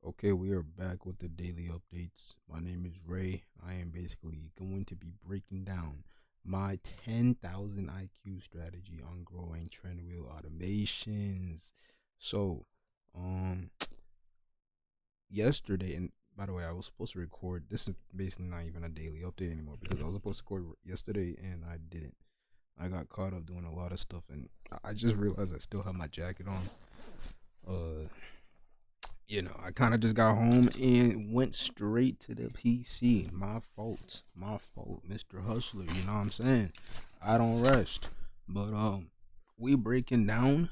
Okay, we are back with the daily updates. My name is Ray. I am basically going to be breaking down my 10,000 IQ strategy on growing trendwheel automations. So, um, yesterday, and by the way, I was supposed to record. This is basically not even a daily update anymore because I was supposed to record yesterday and I didn't. I got caught up doing a lot of stuff and I just realized I still have my jacket on. Uh, I kind of just got home and went straight to the PC. My fault. My fault, Mr. Hustler. You know what I'm saying? I don't rest. But we breaking down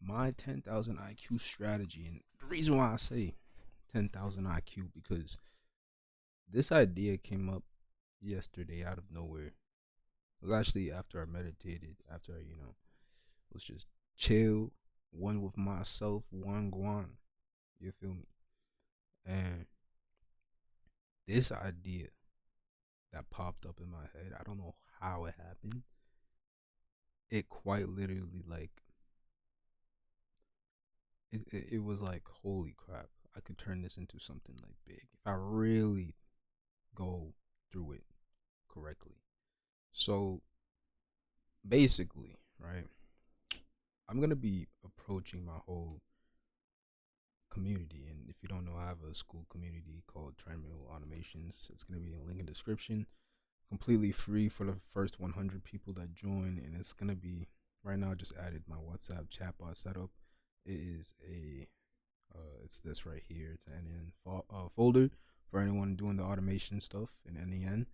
my 10,000 IQ strategy. And the reason why I say 10,000 IQ because this idea came up yesterday out of nowhere. It was actually after I meditated, after I was just chill, one with myself, one guan. You feel me? And this idea that popped up in my head. I don't know how it happened. It quite literally it was like holy crap. I could turn this into something like big if I really go through it correctly. So basically, right? I'm gonna be approaching my whole community, and if you don't know, I have a school community called Trendwheel Automations. It's gonna be in the link in the description. Completely free for the first 100 people that join, and it's gonna be right now. I just added my WhatsApp chatbot setup. It is it's this right here. It's an NEN folder for anyone doing the automation stuff in NEN.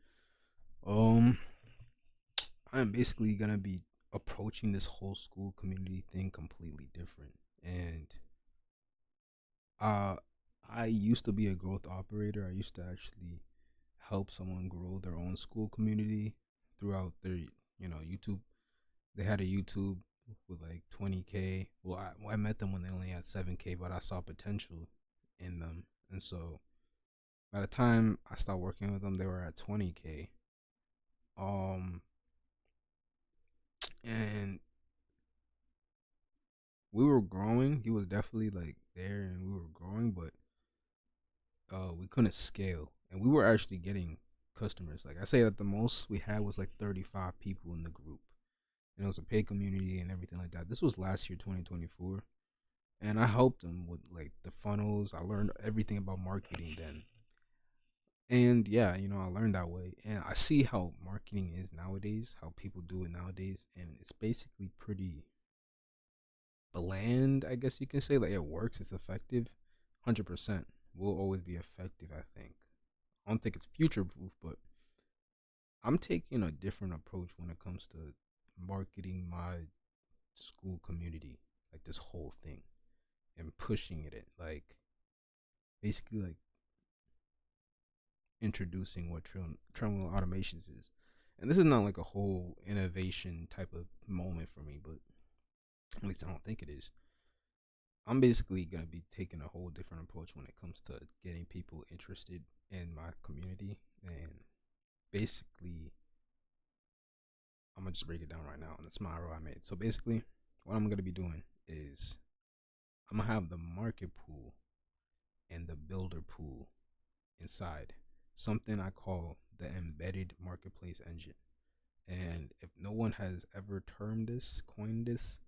Um, I'm basically gonna be approaching this whole school community thing completely different, and uh, I used to be a growth operator. I used to actually help someone grow their own school community throughout their YouTube. They had a YouTube with like 20K. Well, I met them when they only had 7K, but I saw potential in them, and so by the time I started working with them, they were at 20K. Um, and we were growing. He was definitely like there, and we were growing, but we couldn't scale, and we were actually getting customers. Like I say, that the most we had was like 35 people in the group, and it was a paid community and everything like that. This was last year, 2024, and I helped them with like the funnels. I learned everything about marketing then, and yeah, I learned that way, and I see how marketing is nowadays, how people do it nowadays, and it's basically pretty bland, I guess you can say. Like it works, it's effective, 100% will always be effective. I think. I don't think it's future proof, but I'm taking a different approach when it comes to marketing my school community, like this whole thing, and pushing it, like basically like introducing what terminal automations is. And this is not like a whole innovation type of moment for me, but at least I don't think it is. I'm basically gonna be taking a whole different approach when it comes to getting people interested in my community, and basically I'm gonna just break it down right now, and it's my I made. So basically, what I'm gonna be doing is I'm gonna have the market pool and the builder pool inside something I call the embedded marketplace engine. And if no one has ever coined this,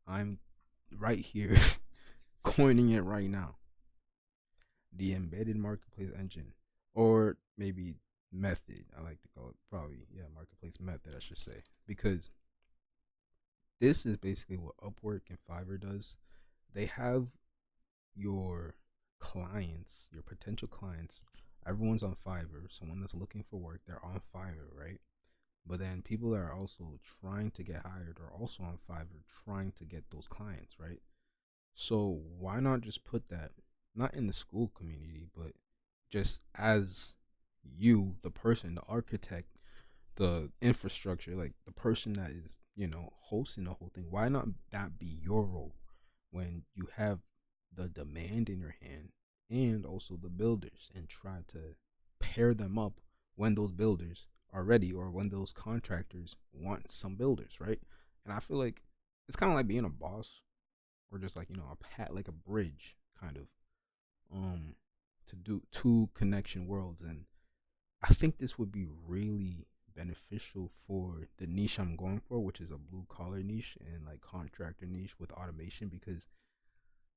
I'm right here coining it right now. The embedded marketplace engine, or maybe method. I like to call it probably, yeah, marketplace method, I should say, because this is basically what Upwork and Fiverr does. They have your clients, your potential clients. Everyone's on Fiverr. Someone that's looking for work, they're on Fiverr, right? But then people that are also trying to get hired are also on Fiverr trying to get those clients, right? So why not just put that not in the school community, but just as you, the person, the architect, the infrastructure, like the person that is, hosting the whole thing. Why not that be your role when you have the demand in your hand and also the builders, and try to pair them up when those builders are ready, or when those contractors want some builders, right? And I feel like it's kind of like being a boss, or just like, a pat, like a bridge kind of. um to do two connection worlds, and I think this would be really beneficial for the niche I'm going for, which is a blue collar niche and like contractor niche with automation, because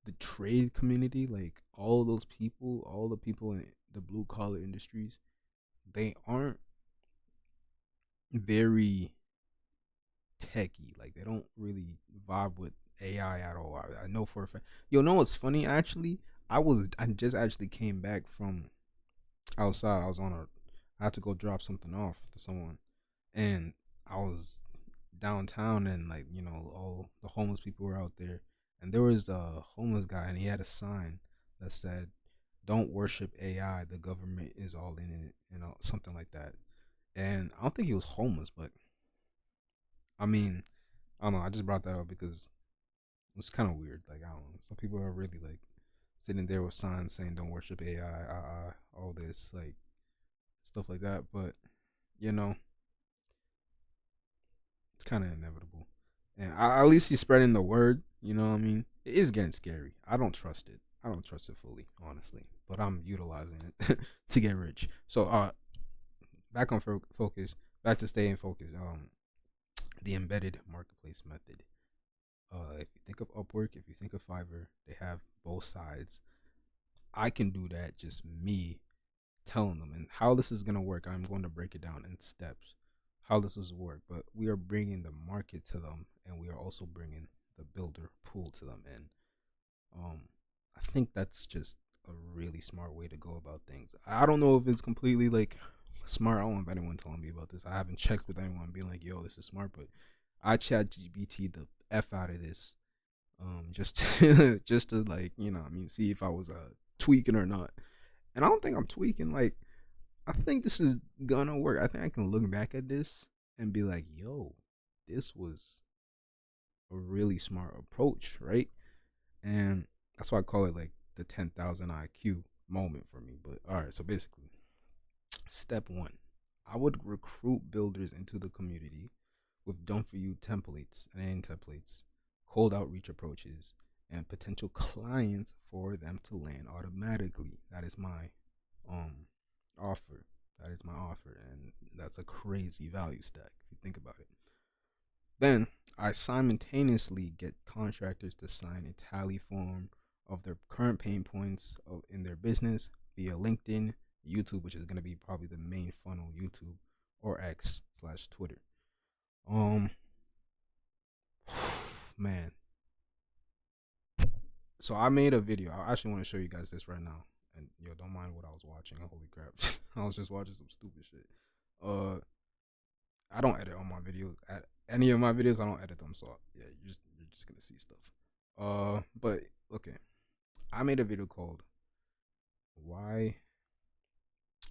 the trade community, like all those people, all the people in the blue collar industries, they aren't very techie. Like they don't really vibe with AI at all. I know for a fact. You know what's funny? Actually, I just actually came back from outside. I had to go drop something off to someone, and I was downtown, and like all the homeless people were out there, and there was a homeless guy, and he had a sign that said, "Don't worship AI. The government is all in it," something like that. And I don't think he was homeless, but I mean, I don't know. I just brought that up because it's kind of weird. Like I don't know. Some people are really like sitting there with signs saying "Don't worship AI," all this like stuff like that. But you know, it's kind of inevitable. And at least he's spreading the word. You know what I mean? It is getting scary. I don't trust it. I don't trust it fully, honestly. But I'm utilizing it to get rich. So, back on focus. Back to staying focused. The embedded marketplace method. If you think of Upwork, if you think of Fiverr, they have both sides. I can do that. Just me telling them, and how this is gonna work. I'm going to break it down in steps. How this will work, but we are bringing the market to them, and we are also bringing the builder pool to them. And um, I think that's just a really smart way to go about things. I don't know if it's completely like smart. I don't have anyone telling me about this. I haven't checked with anyone being like, "Yo, this is smart," but I chat GPT the f out of this, just to, just to like I mean, see if I was tweaking or not. And I don't think I'm tweaking. Like I think this is gonna work. I think I can look back at this and be like, "Yo, this was a really smart approach, right?" And that's why I call it like the 10,000 IQ moment for me. But all right, so basically, step one, I would recruit builders into the community with done for you templates and templates, cold outreach approaches, and potential clients for them to land automatically. That is my um offer. That is my offer, and that's a crazy value stack if you think about it. Then I simultaneously get contractors to sign a tally form of their current pain points in their business via LinkedIn, YouTube, which is going to be probably the main funnel, YouTube, or X/Twitter. Um, man. So I made a video. I actually want to show you guys this right now. And yo, don't mind what I was watching. Holy crap. I was just watching some stupid shit. Uh I don't edit all my videos. At any of my videos, I don't edit them. So yeah, you're just gonna see stuff. But okay. I made a video called Why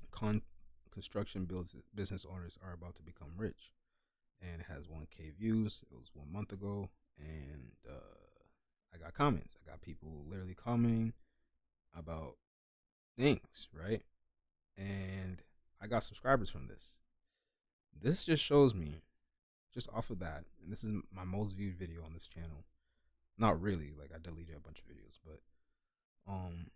Con Construction Business Owners Are About to Become Rich. And it has 1K views. It was 1 month ago. And I got comments. I got people literally commenting about things, right? And I got subscribers from this. This just shows me, just off of that, and this is my most viewed video on this channel. Not really, like I deleted a bunch of videos, but um,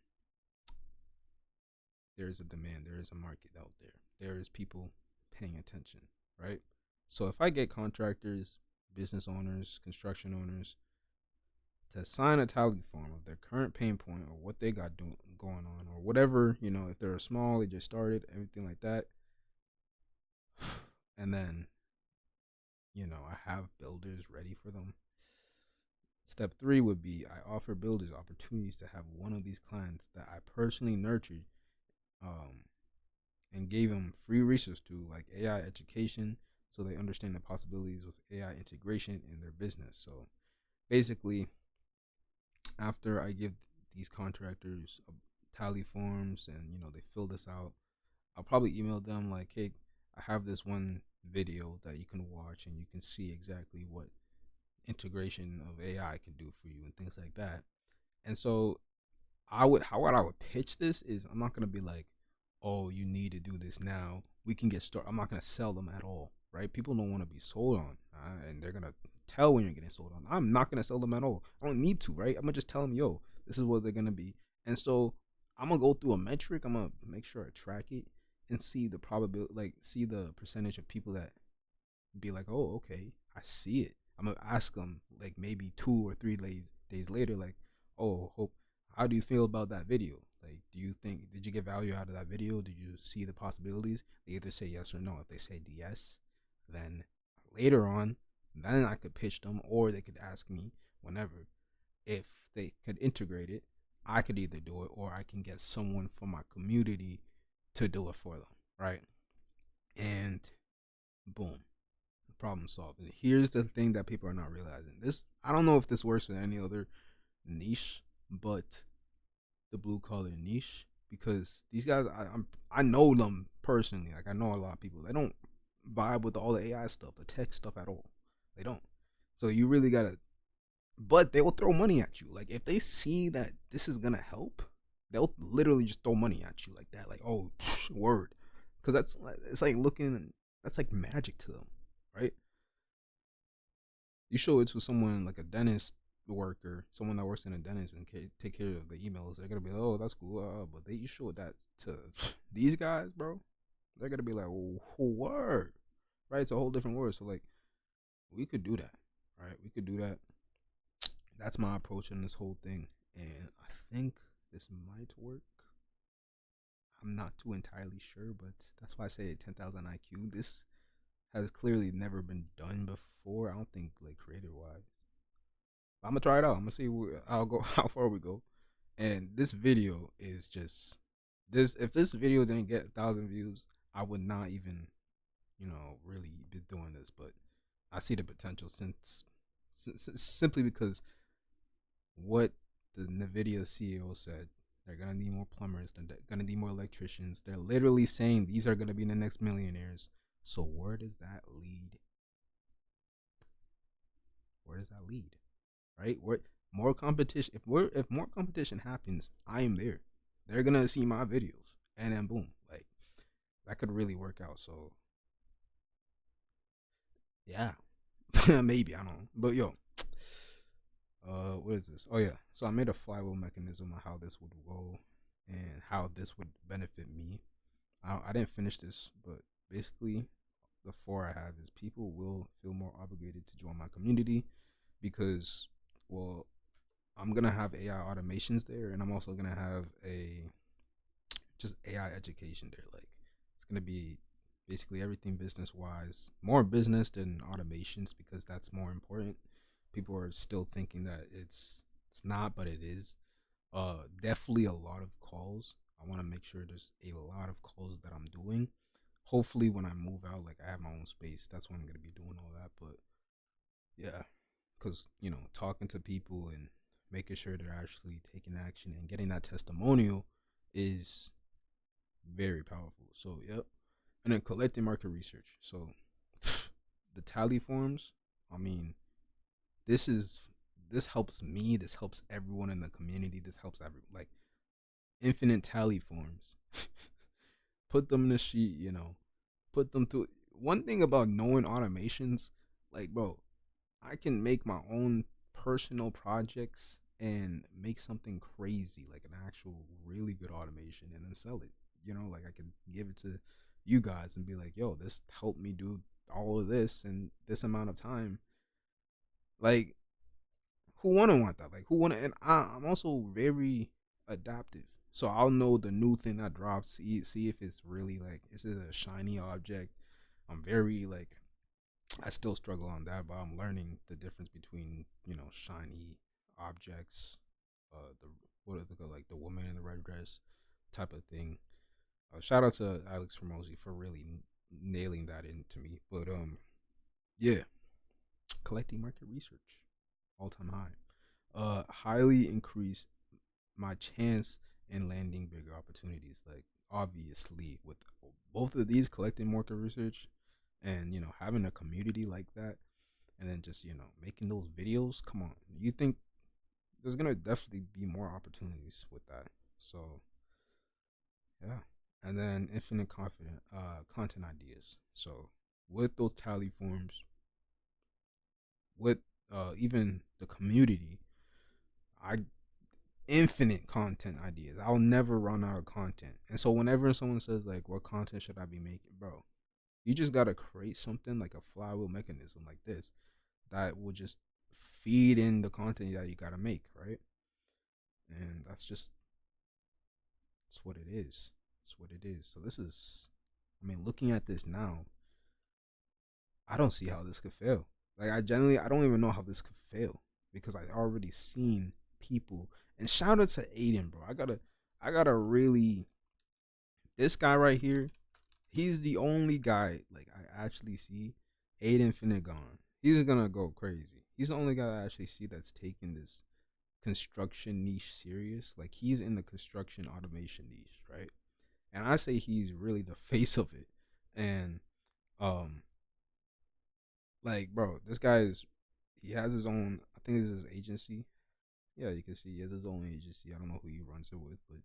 there is a demand, there is a market out there, there is people paying attention, right? So if I get contractors, business owners, construction owners to sign a tally form of their current pain point or what they got going on or whatever, if they're small, they just started, everything like that, and then I have builders ready for them. Step three would be I offer builders opportunities to have one of these clients that I personally nurtured, um, and gave them free research to, like AI education, so they understand the possibilities of AI integration in their business. So basically, after I give these contractors tally forms and they fill this out, I'll probably email them like, "Hey, I have this one video that you can watch and you can see exactly what integration of AI can do for you and things like that." And so I would pitch this is, I'm not gonna be like, "Oh, you need to do this now. We can get started." I'm not gonna sell them at all, right? People don't want to be sold on, and they're gonna tell when you're getting sold on. I'm not gonna sell them at all. I don't need to, right? I'm gonna just tell them, "Yo, this is what they're gonna be." And so I'm gonna go through a metric. I'm gonna make sure I track it and see the probability, like see the percentage of people that be like, oh, okay, I see it. I'm gonna ask them like maybe 2 or 3 days later, like, oh, hope, how do you feel about that video? Like, do you think did you get value out of that video? Did you see the possibilities? They either say yes or no. If they say yes, then later on, then I could pitch them, or they could ask me whenever if they could integrate it. I could either do it, or I can get someone from my community to do it for them, right? And boom, problem solved. And here's the thing that people are not realizing. This, I don't know if this works with any other niche, but the blue collar niche, because these guys, I know them personally. Like I know a lot of people. They don't vibe with all the AI stuff, the tech stuff at all. They don't. So you really gotta. But they will throw money at you. Like if they see that this is gonna help, they'll literally just throw money at you like that. Like oh, word, because that's it's like looking. That's like magic to them, right? You show it to someone like a dentist worker, someone that works in a dentist and take care of the emails, they're gonna be like, oh, that's cool. But you show that to these guys, bro, they're gonna be like, oh, word, right? It's a whole different word. So like, we could do that, right? We could do that. That's my approach in this whole thing, and I think this might work. I'm not too entirely sure, but that's why I say 10,000 IQ. This has clearly never been done before. I don't think like creator wise. I'm gonna try it out. I'm gonna see I'll go how far we go. And this video is just this. If this video didn't get 1,000 views, I would not even, really be doing this. But I see the potential simply because what the Nvidia CEO said. They're gonna need more plumbers. They're gonna need more electricians. They're literally saying these are gonna be the next millionaires. So where does that lead? Where does that lead? Right? Where more competition? If more competition happens, I am there. They're gonna see my videos, and then boom, like that could really work out. So yeah, maybe I don't know, but yo, what is this? Oh yeah, so I made a flywheel mechanism on how this would go and how this would benefit me. I didn't finish this, but basically, the four I have is people will feel more obligated to join my community because, well, I'm gonna have AI automations there, and I'm also gonna have a just AI education there. Like it's gonna be basically everything business wise, more business than automations because that's more important. People are still thinking that it's not, but it is. Definitely a lot of calls. I want to make sure there's a lot of calls that I'm doing. Hopefully, when I move out, like I have my own space, that's when I'm gonna be doing all that. But yeah, because talking to people and making sure they're actually taking action and getting that testimonial is very powerful. So yep, and then collecting market research. So the tally forms. I mean, this is this helps me. This helps everyone in the community. This helps like infinite tally forms. Put them in a sheet. Put them through. One thing about knowing automations, like bro, I can make my own personal projects and make something crazy, like an actual really good automation, and then sell it. Like I could give it to you guys and be like, yo, this helped me do all of this in this amount of time. Like, who wanna want that? Like, who wanna? And I'm also very adaptive, so I'll know the new thing that drops. See if it's really like, is it a shiny object? I'm very like, I still struggle on that, but I'm learning the difference between shiny objects, the what are the like the woman in the red dress type of thing. Shout out to Alex Formosi for really nailing that into me. But yeah, collecting market research, all time high. Highly increase my chance in landing bigger opportunities. Like obviously, with both of these, collecting market research and having a community like that, and then just making those videos. Come on, you think there's gonna definitely be more opportunities with that. So yeah, and then infinite confident content ideas. So with those tally forms, with even the community, I infinite content ideas. I'll never run out of content. And so whenever someone says like, "What content should I be making?" Bro, you just gotta create something like a flywheel mechanism like this that will just feed in the content that you gotta make, right? And that's what it is. That's what it is. So this is, I mean, looking at this now, I don't see how this could fail. Like I don't even know how this could fail because I already seen people. And shout out to Aiden, bro. I gotta really, this guy right here. He's the only guy like I actually see. Aiden Finnegan. He's gonna go crazy. He's the only guy I actually see that's taking this construction niche serious. Like he's in the construction automation niche, right? And I say he's really the face of it. And um, like, bro, this guy is, he has his own. I think this is his agency. Yeah, you can see he has his own agency. I don't know who he runs it with, but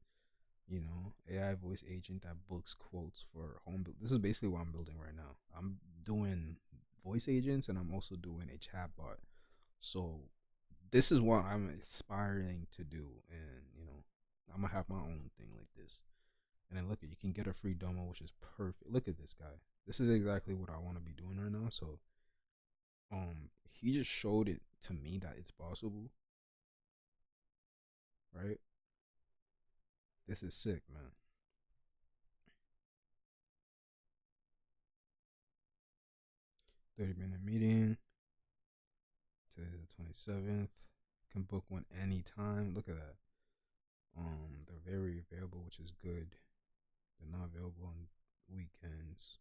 AI voice agent that books quotes for home build. This is basically what I'm building right now. I'm doing voice agents and I'm also doing a chatbot. So this is what I'm aspiring to do, and I'm gonna have my own thing like this. And then look at, you can get a free demo, which is perfect. Look at this guy. This is exactly what I want to be doing right now. So he just showed it to me that it's possible, right? This is sick, man. 30-minute meeting to the 27th. Can book one anytime. Look at that. They're very available, which is good. They're not available on weekends.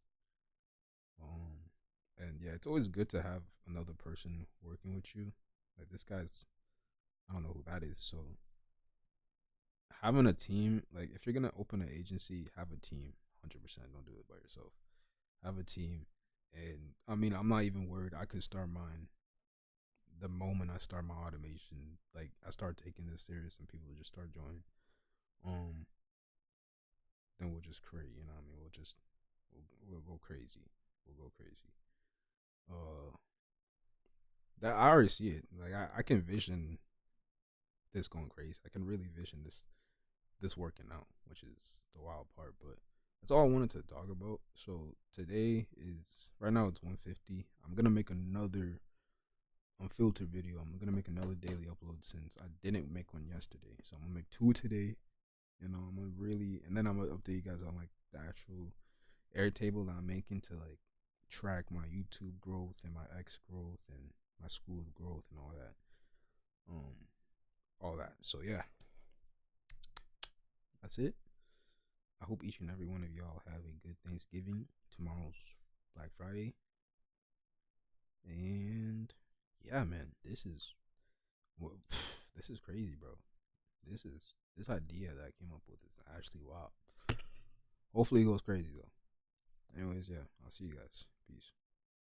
Um, and yeah, it's always good to have another person working with you. Like this guy's, I don't know who that is. So having a team, like if you're gonna open an agency, have a team. 100%. Don't do it by yourself. Have a team, and I mean, I'm not even worried. I could start mine the moment I start my automation. Like I start taking this serious, and people just start joining. Um, then we'll just create. You know what I mean? We'll go crazy. We'll go crazy. Uh, that I already see it. Like I can vision this going crazy. I can really vision this working out, which is the wild part. But that's all I wanted to talk about. So today is, right now it's 1:50. I'm gonna make another unfiltered video. I'm gonna make another daily upload since I didn't make one yesterday. So I'm gonna make two today. I'm gonna really, and then I'm gonna update you guys on like the actual Airtable that I'm making to like track my YouTube growth and my X growth and my school growth and all that. Um, all that. So yeah, that's it. I hope each and every one of y'all have a good Thanksgiving. Tomorrow's Black Friday, and yeah, man, this is well, this is crazy, bro. This idea that I came up with is actually wild. Hopefully, it goes crazy though. Anyways, yeah, I'll see you guys. Peace.